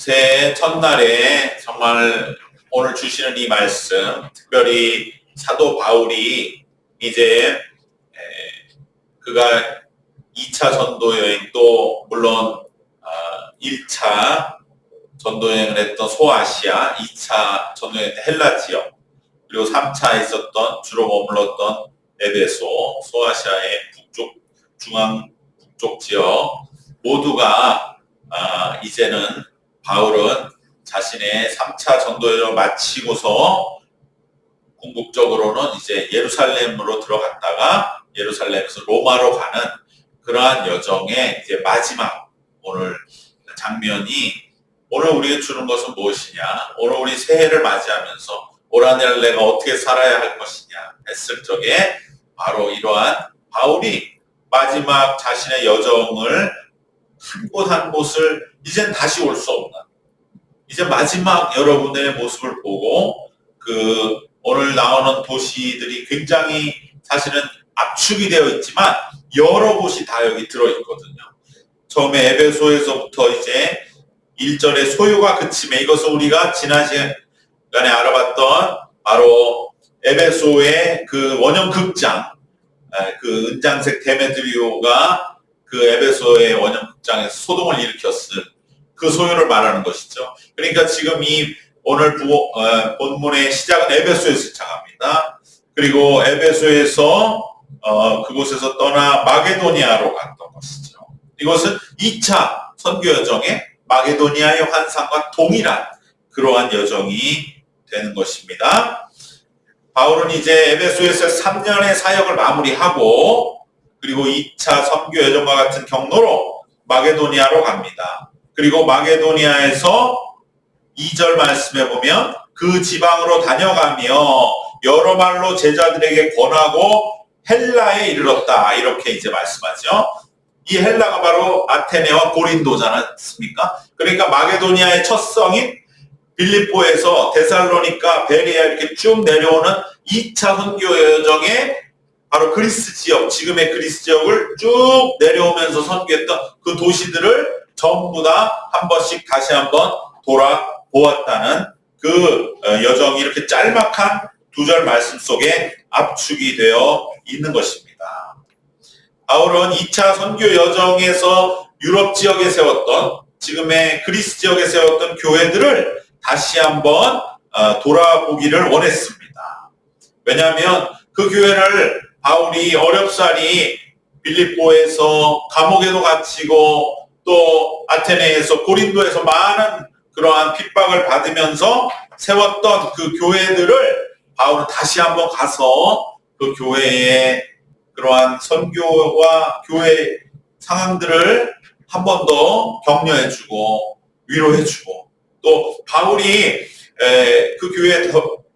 새해 첫날에 정말 오늘 주시는 이 말씀, 특별히 사도 바울이 이제 그가 2차 전도 여행도 물론 1차 전도 여행을 했던 소아시아, 2차 전도 여행 헬라 지역, 그리고 3차 있었던 주로 머물렀던 에베소, 소아시아의 북쪽, 중앙 북쪽 지역 모두가 이제는 바울은 자신의 3차 전도 여행을 마치고서 궁극적으로는 이제 예루살렘으로 들어갔다가 예루살렘에서 로마로 가는 그러한 여정의 이제 마지막 오늘 장면이, 오늘 우리가 주는 것은 무엇이냐, 오늘 우리 새해를 맞이하면서 올 한 해를 내가 어떻게 살아야 할 것이냐 했을 적에 바로 이러한 바울이 마지막 자신의 여정을 한 곳 한 곳을 이젠 다시 올 수 없는, 이제 마지막 여러분의 모습을 보고 오늘 나오는 도시들이 굉장히 사실은 압축이 되어 있지만 여러 곳이 다 여기 들어있거든요. 처음에 에베소에서부터 이제 1절의 소유가 그침에, 이것은 우리가 지난 시간에 알아봤던 바로 에베소의 그 원형 극장, 그 은장색 데메드리오가 그 에베소의 원형 극장에서 소동을 일으켰을 그 소유를 말하는 것이죠. 그러니까 지금 이 오늘 본문의 시작은 에베소에서 시작합니다. 그리고 에베소에서 그곳에서 떠나 마게도니아로 갔던 것이죠. 이것은 2차 선교 여정의 마게도니아의 환상과 동일한 그러한 여정이 되는 것입니다. 바울은 이제 에베소에서 3년의 사역을 마무리하고 그리고 2차 선교 여정과 같은 경로로 마게도니아로 갑니다. 그리고 마게도니아에서 2절 말씀에 보면 그 지방으로 다녀가며 여러 말로 제자들에게 권하고 헬라에 이르렀다, 이렇게 이제 말씀하죠. 이 헬라가 바로 아테네와 고린도지 않습니까? 그러니까 마게도니아의 첫 성인 빌립보에서 데살로니가, 베레아 이렇게 쭉 내려오는 2차 선교 여정에 바로 그리스 지역, 지금의 그리스 지역을 쭉 내려오면서 선교했던 그 도시들을 전부 다 한 번씩 다시 한번 돌아보았다는 그 여정이 이렇게 짤막한 2절 말씀 속에 압축이 되어 있는 것입니다. 바울은 2차 선교 여정에서 유럽 지역에 세웠던, 지금의 그리스 지역에 세웠던 교회들을 다시 한번 돌아보기를 원했습니다. 왜냐하면 그 교회를 바울이 어렵사리 빌립보에서 감옥에도 갇히고 또 아테네에서, 고린도에서 많은 그러한 핍박을 받으면서 세웠던 그 교회들을 바울은 다시 한번 가서 그 교회의 그러한 선교와 교회 상황들을 한 번 더 격려해주고 위로해주고, 또 바울이 그 교회에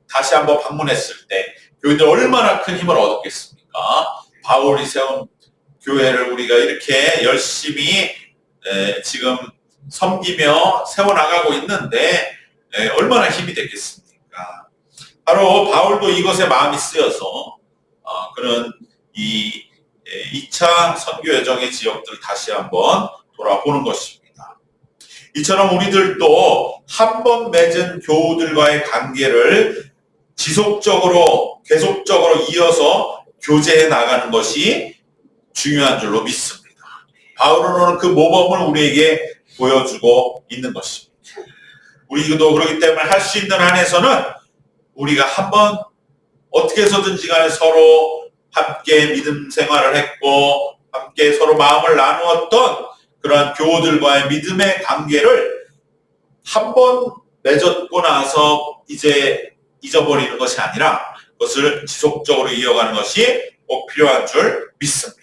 다시 한번 방문했을 때 교회들 얼마나 큰 힘을 얻었겠습니까? 바울이 세운 교회를 우리가 이렇게 열심히 지금 섬기며 세워나가고 있는데 얼마나 힘이 됐겠습니까? 바로 바울도 이것에 마음이 쓰여서 그런 이 2차 선교 여정의 지역들을 다시 한번 돌아보는 것입니다. 이처럼 우리들도 한 번 맺은 교우들과의 관계를 지속적으로 계속적으로 이어서 교제해 나가는 것이 중요한 줄로 믿습니다. 바울은 오늘 그 모범을 우리에게 보여주고 있는 것입니다. 우리도 그렇기 때문에 할 수 있는 한에서는 우리가 한번 어떻게 해서든지 간에 서로 함께 믿음 생활을 했고 함께 서로 마음을 나누었던 그러한 교우들과의 믿음의 관계를 한번 맺었고 나서 이제 잊어버리는 것이 아니라 그것을 지속적으로 이어가는 것이 꼭 필요한 줄 믿습니다.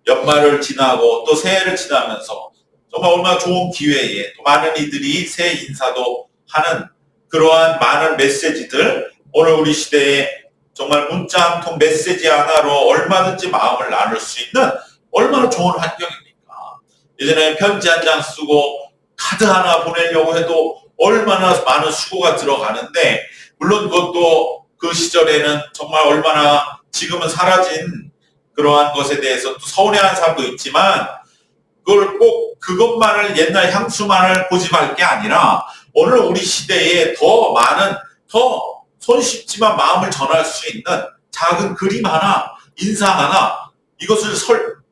연말을 지나고 또 새해를 지나면서 정말 얼마나 좋은 기회에 또 많은 이들이 새해 인사도 하는 그러한 많은 메시지들, 오늘 우리 시대에 정말 문자 한 통 메시지 하나로 얼마든지 마음을 나눌 수 있는 얼마나 좋은 환경입니까? 예전에 편지 한 장 쓰고 카드 하나 보내려고 해도 얼마나 많은 수고가 들어가는데, 물론 그것도 그 시절에는 정말 얼마나 지금은 사라진 그러한 것에 대해서 또 서운해하는 사람도 있지만 그걸 꼭 그것만을 옛날 향수만을 고집할 게 아니라 오늘 우리 시대에 더 많은 더 손쉽지만 마음을 전할 수 있는 작은 그림 하나, 인상 하나 이것을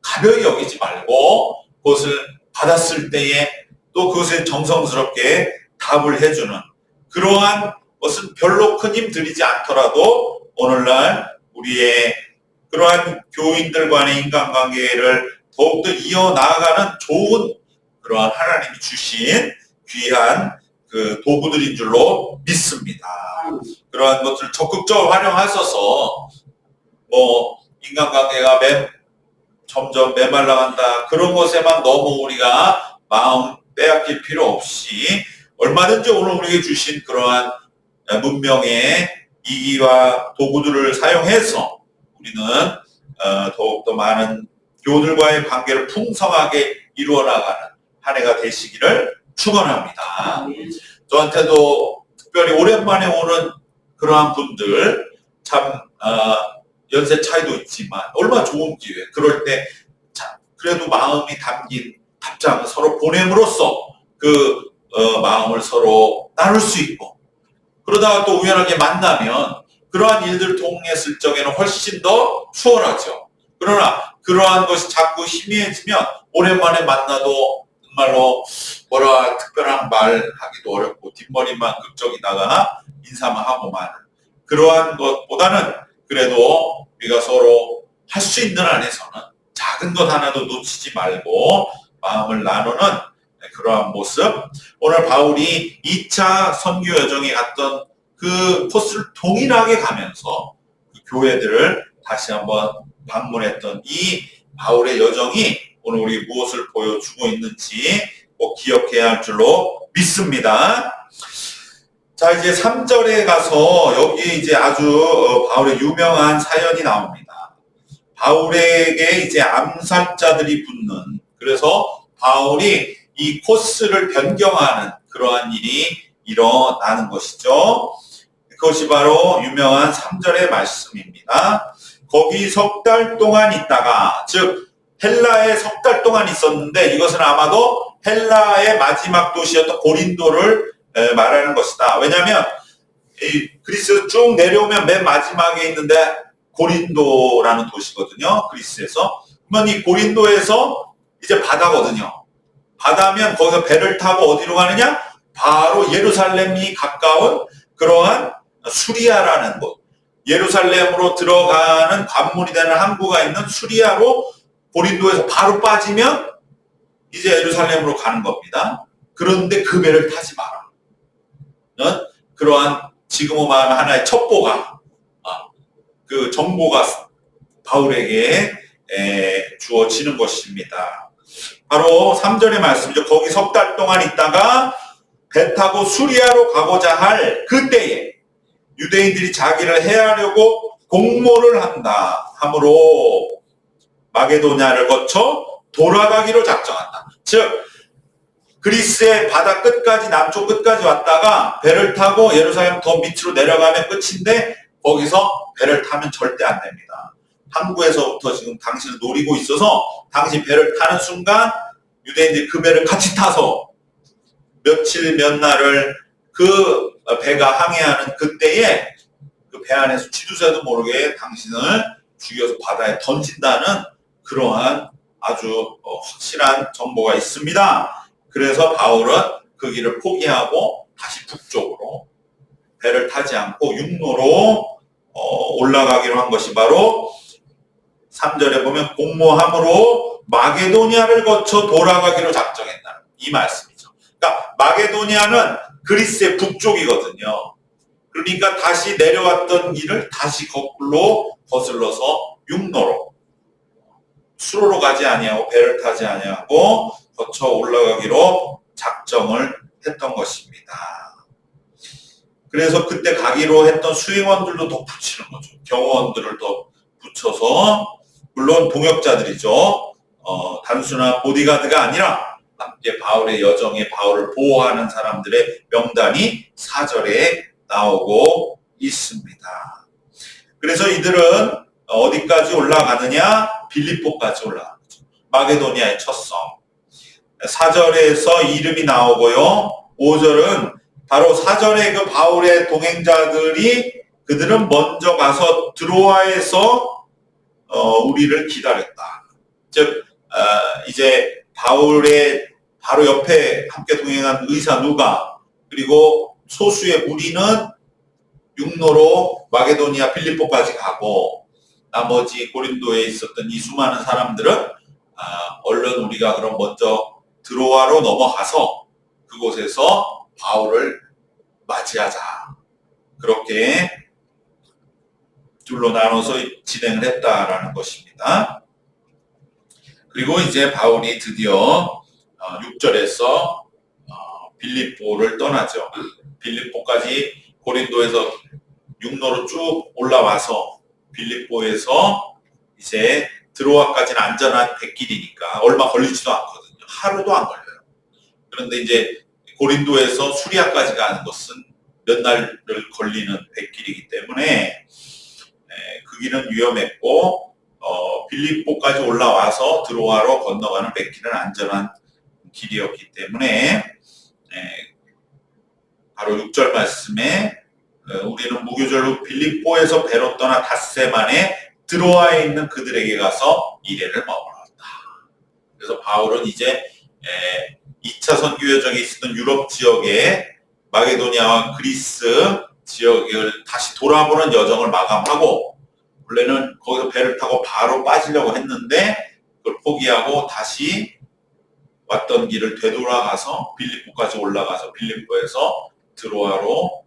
가벼이 여기지 말고 그것을 받았을 때에 또 그것에 정성스럽게 답을 해주는 그러한 것은 별로 큰 힘 들이지 않더라도 오늘날 우리의 그러한 교인들 간의 인간관계를 더욱더 이어나가는 좋은 그러한 하나님이 주신 귀한 그 도구들인 줄로 믿습니다. 그러한 것들을 적극적으로 활용하셔서 인간관계가 점점 메말라간다 그런 것에만 너무 우리가 마음 빼앗길 필요 없이 얼마든지 오늘 우리에게 주신 그러한 문명의 이기와 도구들을 사용해서 우리는 더욱더 많은 교우들과의 관계를 풍성하게 이루어나가는 한 해가 되시기를 축원합니다. 저한테도 특별히 오랜만에 오는 그러한 분들 참 연세 차이도 있지만 얼마나 좋은 기회. 그럴 때 그래도 마음이 담긴 답장을 서로 보냄으로써 그 마음을 서로 나눌 수 있고 그러다가 또 우연하게 만나면 그러한 일들을 통했을 적에는 훨씬 더 수월하죠. 그러나 그러한 것이 자꾸 희미해지면 오랜만에 만나도 정말로 특별한 말 하기도 어렵고 뒷머리만 극적이다가 인사만 하고 마는 그러한 것보다는 그래도 우리가 서로 할 수 있는 안에서는 작은 것 하나도 놓치지 말고 마음을 나누는 그러한 모습. 오늘 바울이 2차 선교 여정에 갔던 그 코스를 동일하게 가면서 그 교회들을 다시 한번 방문했던 이 바울의 여정이 오늘 우리 무엇을 보여주고 있는지 꼭 기억해야 할 줄로 믿습니다. 자, 이제 3절에 가서 여기 이제 아주 바울의 유명한 사연이 나옵니다. 바울에게 이제 암살자들이 붙는, 그래서 바울이 이 코스를 변경하는 그러한 일이 일어나는 것이죠. 그것이 바로 유명한 3절의 말씀입니다. 거기 석 달 동안 있다가, 즉 헬라에 석 달 동안 있었는데 이것은 아마도 헬라의 마지막 도시였던 고린도를 말하는 것이다. 왜냐하면 이 그리스 쭉 내려오면 맨 마지막에 있는데 고린도라는 도시거든요. 그리스에서. 그러면 이 고린도에서 이제 바다거든요. 바다면 거기서 배를 타고 어디로 가느냐? 바로 예루살렘이 가까운 그러한 수리아라는 곳. 예루살렘으로 들어가는 관문이 되는 항구가 있는 수리아로 고린도에서 바로 빠지면 이제 예루살렘으로 가는 겁니다. 그런데 그 배를 타지 마라. 그러한 지금 말하는 하나의 첩보가, 그 정보가 바울에게 주어지는 것입니다. 바로 3절의 말씀이죠. 거기 석 달 동안 있다가 배 타고 수리아로 가고자 할 그때에 유대인들이 자기를 해하려고 공모를 한다 하므로 마게도냐를 거쳐 돌아가기로 작정한다. 즉 그리스의 바다 끝까지 남쪽 끝까지 왔다가 배를 타고 예루살렘 더 밑으로 내려가면 끝인데 거기서 배를 타면 절대 안 됩니다. 항구에서부터 지금 당신을 노리고 있어서 당신 배를 타는 순간 유대인들이 그 배를 같이 타서 며칠 몇 날을 그 배가 항해하는 그때에 그 배 안에서 쥐두새도 모르게 당신을 죽여서 바다에 던진다는 그러한 아주 확실한 정보가 있습니다. 그래서 바울은 그 길을 포기하고 다시 북쪽으로 배를 타지 않고 육로로 올라가기로 한 것이 바로 3절에 보면 공모함으로 마게도니아를 거쳐 돌아가기로 작정했다. 이 말씀이죠. 그러니까 마게도니아는 그리스의 북쪽이거든요. 그러니까 다시 내려왔던 길을 다시 거꾸로 거슬러서 육로로 수로로 가지 아니하고 배를 타지 아니하고 거쳐 올라가기로 작정을 했던 것입니다. 그래서 그때 가기로 했던 수행원들도 더 붙이는 거죠. 경호원들을 더 붙여서 물론 동역자들이죠. 단순한 보디가드가 아니라 함께 바울의 여정에 바울을 보호하는 사람들의 명단이 4절에 나오고 있습니다. 그래서 이들은 어디까지 올라가느냐? 빌립보까지 올라가는 거죠. 마게도니아의 첫 섬. 4절에서 이름이 나오고요. 5절은 바로 4절의 그 바울의 동행자들이 그들은 먼저 가서 드로아에서 우리를 기다렸다. 즉 이제 바울의 바로 옆에 함께 동행한 의사 누가, 그리고 소수의 무리는 육로로 마게도니아 빌립보까지 가고, 나머지 고린도에 있었던 이 수많은 사람들은 얼른 우리가 그럼 먼저 드로아로 넘어가서 그곳에서 바울을 맞이하자. 그렇게 둘로 나눠서 진행을 했다라는 것입니다. 그리고 이제 바울이 드디어 6절에서 빌립보를 떠나죠. 빌립보까지 고린도에서 육로로 쭉 올라와서 빌립보에서 이제 드로아까지는 안전한 백길이니까 얼마 걸리지도 않거든요. 하루도 안 걸려요. 그런데 이제 고린도에서 수리아까지 가는 것은 몇 날을 걸리는 백길이기 때문에 그 길은 위험했고, 빌립보까지 올라와서 드로아로 건너가는 백길은 안전한 길이었기 때문에 바로 6절 말씀에 우리는 무교절로 빌립보에서 배로 떠나 닷새만에 드로아에 있는 그들에게 가서 이래를 머물렀다. 그래서 바울은 이제 2차 선교 여정에 있었던 유럽 지역에 마게도니아와 그리스 지역을 다시 돌아보는 여정을 마감하고, 원래는 거기서 배를 타고 바로 빠지려고 했는데 그걸 포기하고 다시 왔던 길을 되돌아가서 빌립보까지 올라가서 빌립보에서 드로아로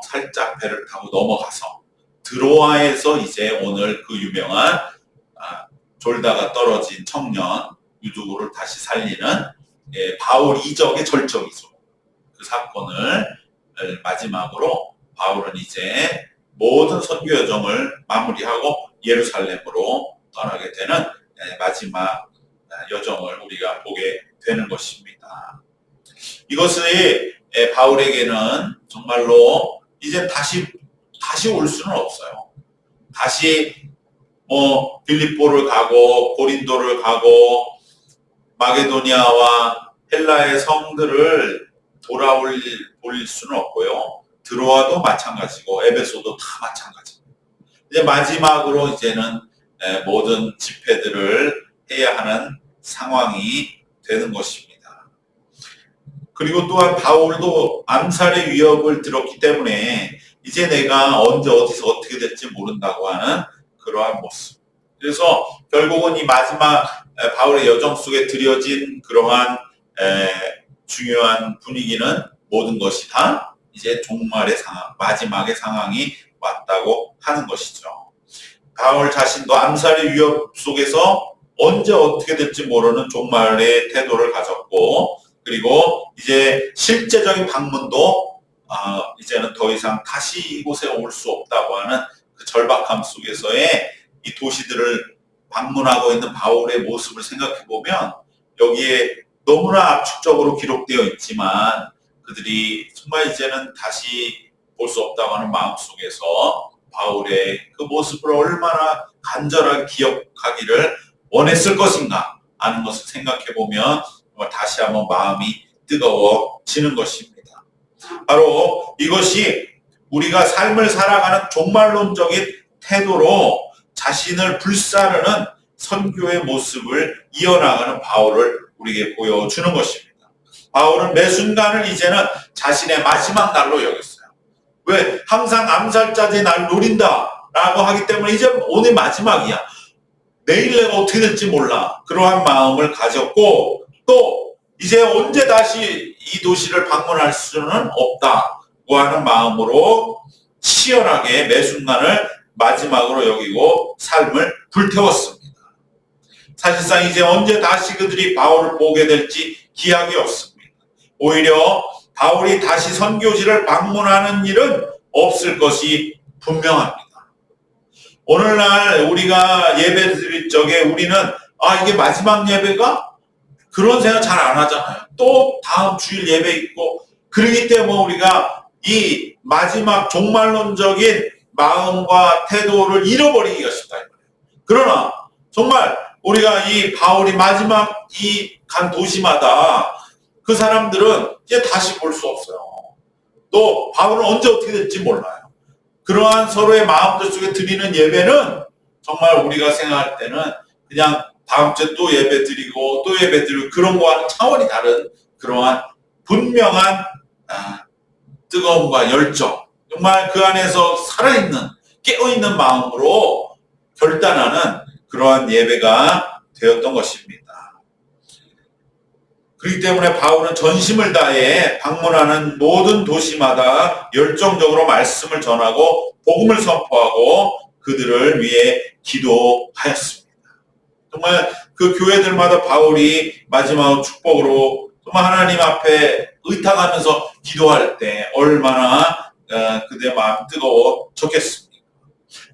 살짝 배를 타고 넘어가서 드로아에서 이제 오늘 그 유명한 졸다가 떨어진 청년 유두고를 다시 살리는 바울 이적의 절정이죠. 그 사건을 마지막으로 바울은 이제 모든 선교 여정을 마무리하고 예루살렘으로 떠나게 되는 마지막 여정을 우리가 보게 되는 것입니다. 이것이 바울에게는 정말로 이제 다시 올 수는 없어요. 다시 빌립보를 가고 고린도를 가고 마게도니아와 헬라의 성들을 돌아올 수는 없고요. 드로아도 마찬가지고 에베소도 다 마찬가지고, 이제 마지막으로 이제는 모든 집회들을 해야 하는 상황이 되는 것입니다. 그리고 또한 바울도 암살의 위협을 들었기 때문에 이제 내가 언제 어디서 어떻게 될지 모른다고 하는 그러한 모습. 그래서 결국은 이 마지막 바울의 여정 속에 들여진 그러한 중요한 분위기는 모든 것이 다 이제 종말의 상황, 마지막의 상황이 왔다고 하는 것이죠. 바울 자신도 암살의 위협 속에서 언제 어떻게 될지 모르는 종말의 태도를 가졌고, 그리고 이제 실제적인 방문도 이제는 더 이상 다시 이곳에 올 수 없다고 하는 그 절박함 속에서의 이 도시들을 방문하고 있는 바울의 모습을 생각해 보면 여기에 너무나 압축적으로 기록되어 있지만 그들이 정말 이제는 다시 볼 수 없다고 하는 마음 속에서 바울의 그 모습을 얼마나 간절하게 기억하기를 원했을 것인가 하는 것을 생각해 보면 다시 한번 마음이 뜨거워지는 것입니다. 바로 이것이 우리가 삶을 살아가는 종말론적인 태도로 자신을 불사르는 선교의 모습을 이어나가는 바울을 우리에게 보여주는 것입니다. 바울은 매 순간을 이제는 자신의 마지막 날로 여겼어요. 왜? 항상 암살자의 날 노린다 라고 하기 때문에 이제 오늘 마지막이야. 내일 내가 어떻게 될지 몰라. 그러한 마음을 가졌고, 또 이제 언제 다시 이 도시를 방문할 수는 없다고 하는 마음으로 치열하게 매 순간을 마지막으로 여기고 삶을 불태웠습니다. 사실상 이제 언제 다시 그들이 바울을 보게 될지 기약이 없습니다. 오히려 바울이 다시 선교지를 방문하는 일은 없을 것이 분명합니다. 오늘날 우리가 예배 드릴 적에 우리는 이게 마지막 예배가? 그런 생각 잘 안 하잖아요. 또 다음 주일 예배 있고, 그러기 때문에 우리가 이 마지막 종말론적인 마음과 태도를 잃어버리기가 쉽다. 그러나 정말 우리가 이 바울이 마지막 이 간 도시마다 그 사람들은 이제 다시 볼 수 없어요. 또 바울은 언제 어떻게 될지 몰라요. 그러한 서로의 마음들 속에 드리는 예배는 정말 우리가 생각할 때는 그냥 다음 주에 또 예배 드리고 또 예배 드리고 그런 거와는 차원이 다른 그러한 분명한 뜨거움과 열정, 정말 그 안에서 살아있는 깨어있는 마음으로 결단하는 그러한 예배가 되었던 것입니다. 그렇기 때문에 바울은 전심을 다해 방문하는 모든 도시마다 열정적으로 말씀을 전하고 복음을 선포하고 그들을 위해 기도하였습니다. 정말 그 교회들마다 바울이 마지막 축복으로 정말 하나님 앞에 의탁하면서 기도할 때 얼마나 그들의 마음 뜨거워졌겠습니까?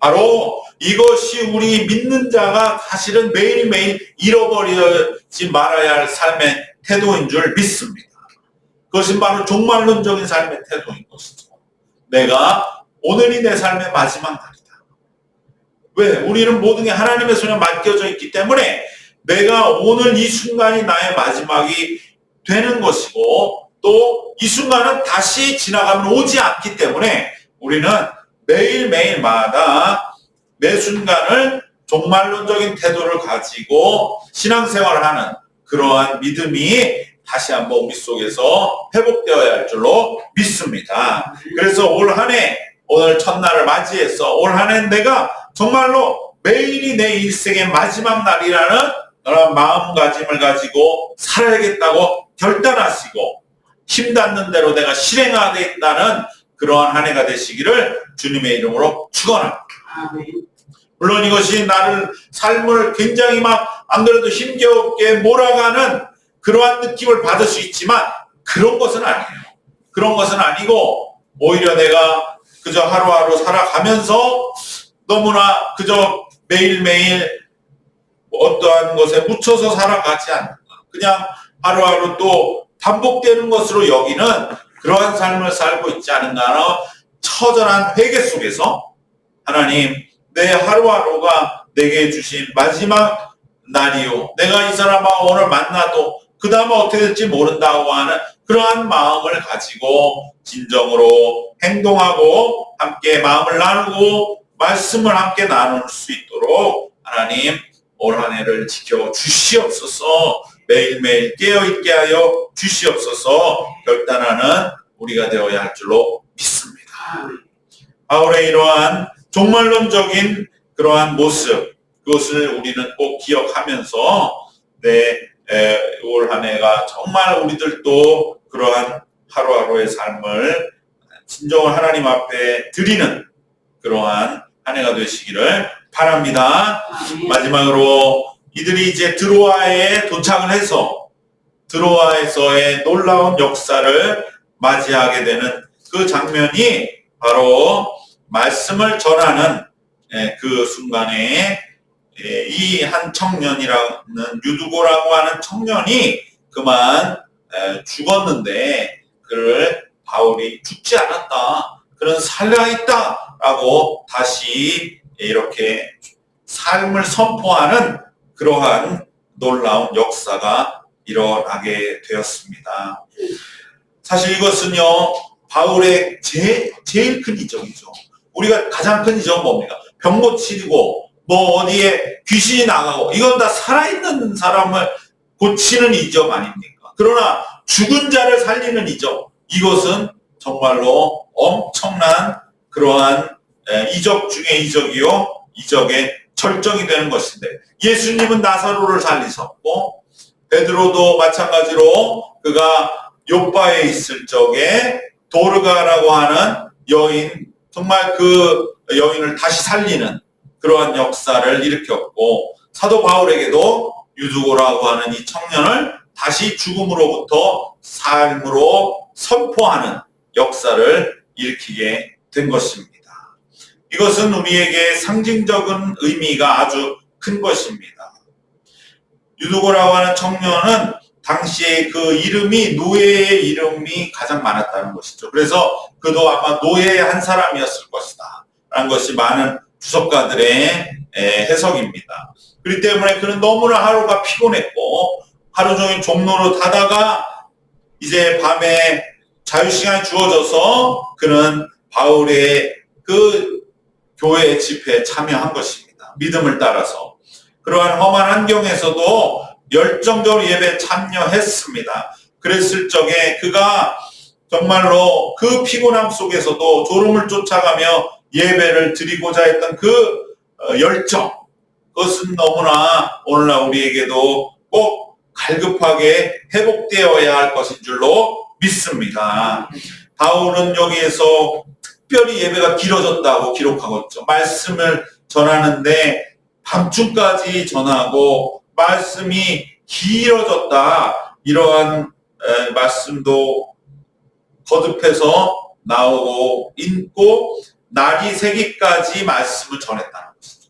바로 이것이 우리 믿는 자가 사실은 매일매일 잃어버리지 말아야 할 삶의 태도인 줄 믿습니다. 그것은 바로 종말론적인 삶의 태도인 것이죠. 내가 오늘이 내 삶의 마지막 날이다. 왜? 우리는 모든 게 하나님의 손에 맡겨져 있기 때문에 내가 오늘 이 순간이 나의 마지막이 되는 것이고 또 이 순간은 다시 지나가면 오지 않기 때문에 우리는 매일매일마다 매 순간을 종말론적인 태도를 가지고 신앙생활을 하는 그러한 믿음이 다시 한번 우리 속에서 회복되어야 할 줄로 믿습니다. 그래서 올 한 해 오늘 첫날을 맞이해서 올 한 해 내가 정말로 매일이 내 일생의 마지막 날이라는 그런 마음가짐을 가지고 살아야겠다고 결단하시고 힘닿는 대로 내가 실행하겠다는 그러한 한 해가 되시기를 주님의 이름으로 축원합니다. 물론 이것이 나를 삶을 굉장히 막 안 그래도 힘겹게 몰아가는 그러한 느낌을 받을 수 있지만 그런 것은 아니에요. 그런 것은 아니고 오히려 내가 그저 하루하루 살아가면서 너무나 그저 매일매일 어떠한 것에 묻혀서 살아가지 않는다. 그냥 하루하루 또 반복되는 것으로 여기는 그러한 삶을 살고 있지 않은가 하는 처절한 회개 속에서 하나님 내 하루하루가 내게 주신 마지막 날이요. 내가 이 사람하고 오늘 만나도 그 다음에 어떻게 될지 모른다고 하는 그러한 마음을 가지고 진정으로 행동하고 함께 마음을 나누고 말씀을 함께 나눌 수 있도록 하나님 올 한 해를 지켜 주시옵소서. 매일매일 깨어있게 하여 주시옵소서. 결단하는 우리가 되어야 할 줄로 믿습니다. 바울의 이러한 종말론적인 그러한 모습, 그것을 우리는 꼭 기억하면서 올 한 해가 정말 우리들도 그러한 하루하루의 삶을 진정을 하나님 앞에 드리는 그러한 한 해가 되시기를 바랍니다. 마지막으로 이들이 이제 드로아에 도착을 해서 드로아에서의 놀라운 역사를 맞이하게 되는 그 장면이 바로 말씀을 전하는 그 순간에 이 한 청년이라는 유두고라고 하는 청년이 그만 죽었는데 그를 바울이 죽지 않았다. 그는 살아있다. 라고 다시 이렇게 삶을 선포하는 그러한 놀라운 역사가 일어나게 되었습니다. 사실 이것은요, 바울의 제일 큰 이적이죠. 우리가 가장 큰 이적은 뭡니까? 병 고치고 뭐 어디에 귀신이 나가고 이건 다 살아있는 사람을 고치는 이적 아닙니까? 그러나 죽은 자를 살리는 이적, 이것은 정말로 엄청난 그러한 이적 중의 이적이요, 이적의 절정이 되는 것인데 예수님은 나사로를 살리셨고 베드로도 마찬가지로 그가 요바에 있을 적에 도르가라고 하는 여인, 정말 그 여인을 다시 살리는 그러한 역사를 일으켰고 사도 바울에게도 유두고라고 하는 이 청년을 다시 죽음으로부터 삶으로 선포하는 역사를 일으키게 된 것입니다. 이것은 우리에게 상징적인 의미가 아주 큰 것입니다. 유두고라고 하는 청년은 당시에 그 이름이 노예의 이름이 가장 많았다는 것이죠. 그래서 그도 아마 노예의 한 사람이었을 것이다 라는 것이 많은 주석가들의 해석입니다. 그렇기 때문에 그는 너무나 하루가 피곤했고 하루 종일 종로로 다다가 이제 밤에 자유시간이 주어져서 그는 바울의 그 교회 집회에 참여한 것입니다. 믿음을 따라서. 그러한 험한 환경에서도 열정적으로 예배에 참여했습니다. 그랬을 적에 그가 정말로 그 피곤함 속에서도 졸음을 쫓아가며 예배를 드리고자 했던 그 열정, 그것은 너무나 오늘날 우리에게도 꼭 갈급하게 회복되어야 할 것인 줄로 믿습니다. 바울은 여기에서 특별히 예배가 길어졌다고 기록하고 있죠. 말씀을 전하는데 밤중까지 전하고 말씀이 길어졌다, 이러한 말씀도 거듭해서 나오고 있고 날이 새기까지 말씀을 전했다는 것이죠.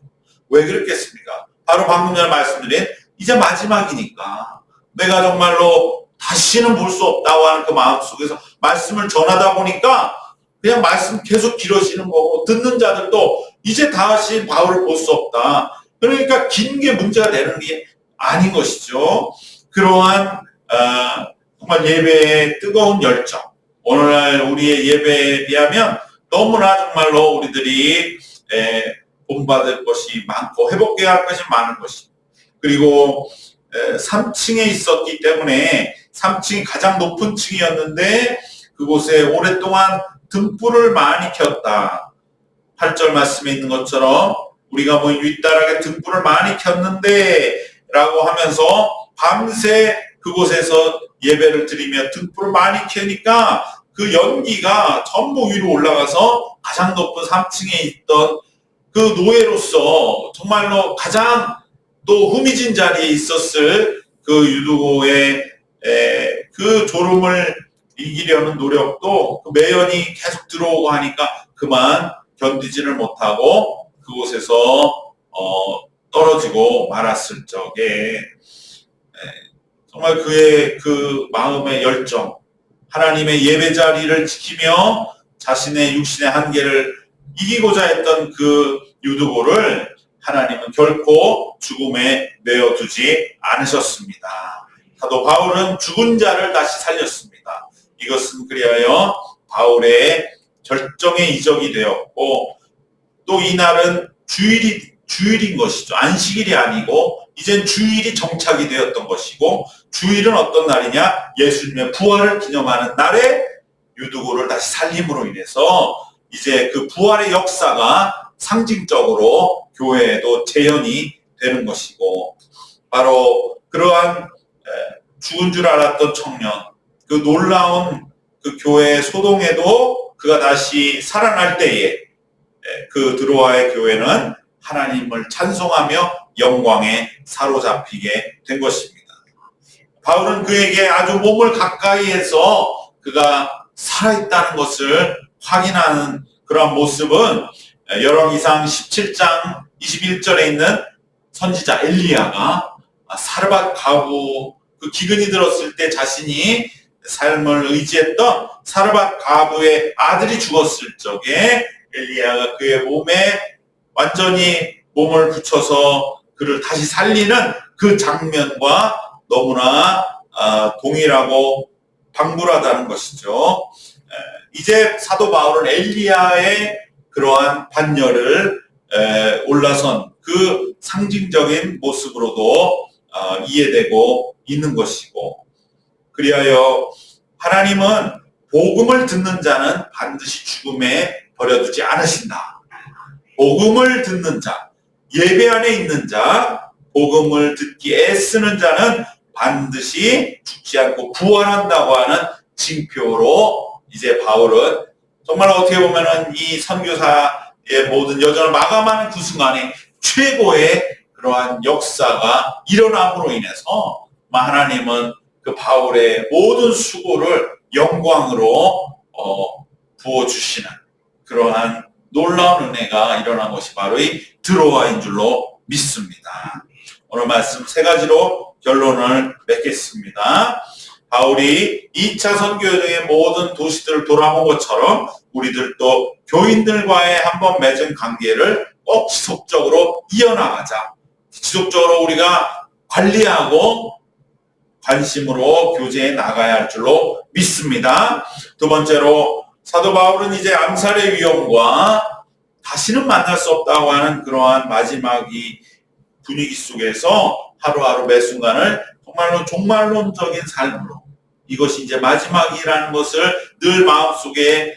왜 그랬겠습니까? 바로 방금 전에 말씀드린 이제 마지막이니까 내가 정말로 다시는 볼 수 없다고 하는 그 마음 속에서 말씀을 전하다 보니까 그냥 말씀 계속 길어지는 거고, 듣는 자들도 이제 다시 바울을 볼 수 없다, 그러니까 긴 게 문제가 되는 게 아닌 것이죠. 그러한 정말 예배의 뜨거운 열정, 오늘날 우리의 예배에 비하면 너무나 정말로 우리들이 본받을 것이 많고 회복해야 할 것이 많은 것입니다. 그리고 3층에 있었기 때문에 3층이 가장 높은 층이었는데 그곳에 오랫동안 등불을 많이 켰다. 8절 말씀에 있는 것처럼 우리가 뭐 윗다락에 등불을 많이 켰는데 라고 하면서 밤새 그곳에서 예배를 드리며 등불을 많이 켜니까 그 연기가 전부 위로 올라가서 가장 높은 3층에 있던 그 노예로서 정말로 가장 또 후미진 자리에 있었을 그 유두고의 그 졸음을 이기려는 노력도 그 매연이 계속 들어오고 하니까 그만 견디지를 못하고 그곳에서 떨어지고 말았을 적에 정말 그의 그 마음의 열정, 하나님의 예배 자리를 지키며 자신의 육신의 한계를 이기고자 했던 그 유두고를 하나님은 결코 죽음에 내어두지 않으셨습니다. 사도 바울은 죽은 자를 다시 살렸습니다. 이것은 그리하여 바울의 결정의 이적이 되었고, 또 이날은 주일인 것이죠. 안식일이 아니고 이젠 주일이 정착이 되었던 것이고, 주일은 어떤 날이냐? 예수님의 부활을 기념하는 날에 유두고를 다시 살림으로 인해서 이제 그 부활의 역사가 상징적으로 교회에도 재현이 되는 것이고, 바로 그러한 죽은 줄 알았던 청년, 그 놀라운 그 교회 소동에도 그가 다시 살아날 때에 그 드로아의 교회는 하나님을 찬송하며 영광에 사로잡히게 된 것입니다. 바울은 그에게 아주 몸을 가까이 해서 그가 살아있다는 것을 확인하는 그런 모습은 열왕기상 17장 21절에 있는 선지자 엘리야가 사르밧 과부 그 기근이 들었을 때 자신이 삶을 의지했던 사르밧 과부의 아들이 죽었을 적에 엘리야가 그의 몸에 완전히 몸을 붙여서 그를 다시 살리는 그 장면과 너무나 동일하고 방불하다는 것이죠. 이제 사도 바울은 엘리야의 그러한 반열을 올라선 그 상징적인 모습으로도 이해되고 있는 것이고, 그리하여 하나님은 복음을 듣는 자는 반드시 죽음에 버려두지 않으신다. 복음을 듣는 자, 예배 안에 있는 자, 복음을 듣기 애쓰는 자는 반드시 죽지 않고 부활한다고 하는 징표로 이제 바울은 정말 어떻게 보면은 이 선교사의 모든 여정을 마감하는 그 순간에 최고의 그러한 역사가 일어남으로 인해서 하나님은 그 바울의 모든 수고를 영광으로 부어주시는 그러한 놀라운 은혜가 일어난 것이 바로 이 드로아인 줄로 믿습니다. 오늘 말씀 세 가지로 결론을 맺겠습니다. 바울이 2차 선교 여정의 모든 도시들을 돌아본 것처럼 우리들도 교인들과의 한번 맺은 관계를 꼭 지속적으로 이어나가자. 지속적으로 우리가 관리하고 관심으로 교제해 나가야 할 줄로 믿습니다. 두 번째로 사도 바울은 이제 암살의 위험과 다시는 만날 수 없다고 하는 그러한 마지막 이 분위기 속에서 하루하루 매 순간을 정말로 종말론적인 삶으로, 이것이 이제 마지막이라는 것을 늘 마음속에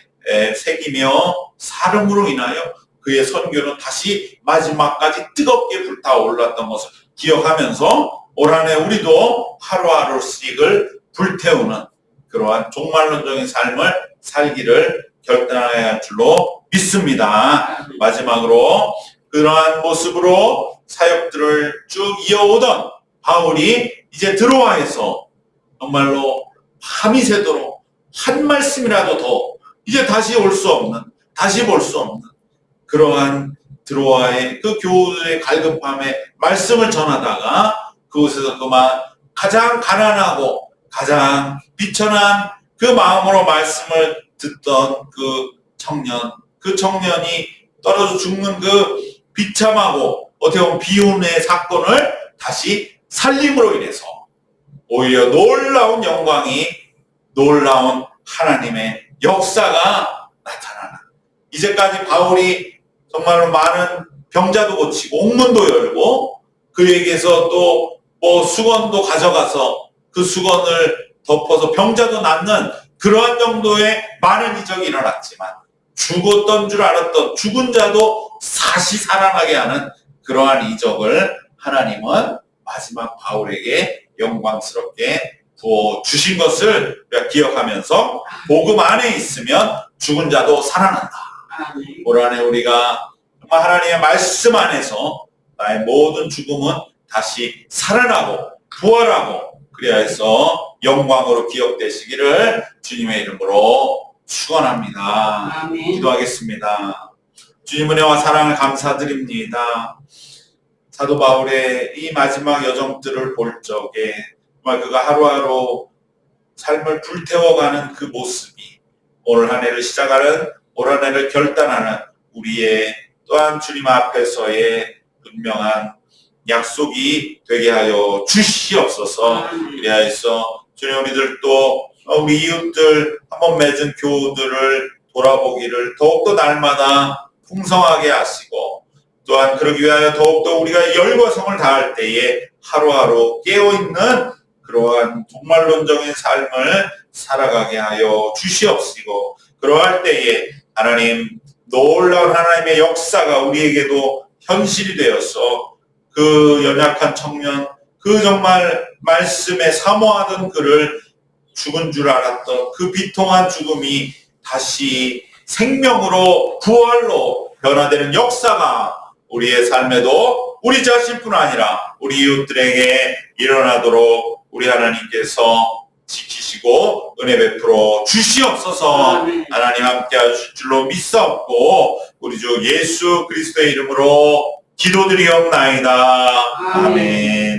새기며 살음으로 인하여 그의 선교는 다시 마지막까지 뜨겁게 불타올랐던 것을 기억하면서 올 한 해 우리도 하루하루씩을 불태우는 그러한 종말론적인 삶을 살기를 결단해야 할 줄로 믿습니다. 마지막으로 그러한 모습으로 사역들을 쭉 이어오던 바울이 이제 드로아에서 정말로 밤이 새도록 한 말씀이라도 더 이제 다시 올 수 없는, 다시 볼 수 없는 그러한 드로아의 그 교우들의 갈급함에 말씀을 전하다가 그곳에서 그만 가장 가난하고 가장 비천한 그 마음으로 말씀을 듣던 그 청년이 떨어져 죽는 그 비참하고 어떻게 보면 비운의 사건을 다시 살림으로 인해서 오히려 놀라운 영광이, 놀라운 하나님의 역사가 나타나는, 이제까지 바울이 정말로 많은 병자도 고치고 옥문도 열고 그에게서 또 수건도 가져가서 그 수건을 덮어서 병자도 낫는 그러한 정도의 많은 이적이 일어났지만 죽었던 줄 알았던 죽은 자도 다시 살아나게 하는 그러한 이적을 하나님은 마지막 바울에게 영광스럽게 부어주신 것을 우리가 기억하면서 복음 안에 있으면 죽은 자도 살아난다. 올 한 해 우리가 정말 하나님의 말씀 안에서 나의 모든 죽음은 다시 살아나고 부활하고 그래야 해서 영광으로 기억되시기를 주님의 이름으로 축원합니다. 기도하겠습니다. 주님 은혜와 사랑을 감사드립니다. 사도 바울의 이 마지막 여정들을 볼 적에 정말 그가 하루하루 삶을 불태워가는 그 모습이 올 한 해를 시작하는, 올 한 해를 결단하는 우리의 또한 주님 앞에서의 분명한 약속이 되게 하여 주시옵소서. 그래야 해서 주님 우리들도 우리 이웃들 한번 맺은 교우들을 돌아보기를 더욱더 날마다 풍성하게 하시고 또한 그러기 위하여 더욱더 우리가 열과 성을 다할 때에 하루하루 깨어있는 그러한 종말론적인 삶을 살아가게 하여 주시옵시고 그러할 때에 하나님 놀라운 하나님의 역사가 우리에게도 현실이 되어서 그 연약한 청년, 그 정말 말씀에 사모하던 그를 죽은 줄 알았던 그 비통한 죽음이 다시 생명으로 부활로 변화되는 역사가 우리의 삶에도 우리 자신뿐 아니라 우리 이웃들에게 일어나도록 우리 하나님께서 지키시고 은혜 베풀어 주시옵소서. 하나님 함께 하실 줄로 믿사옵고 우리 주 예수 그리스도의 이름으로 기도드리옵나이다. 아멘.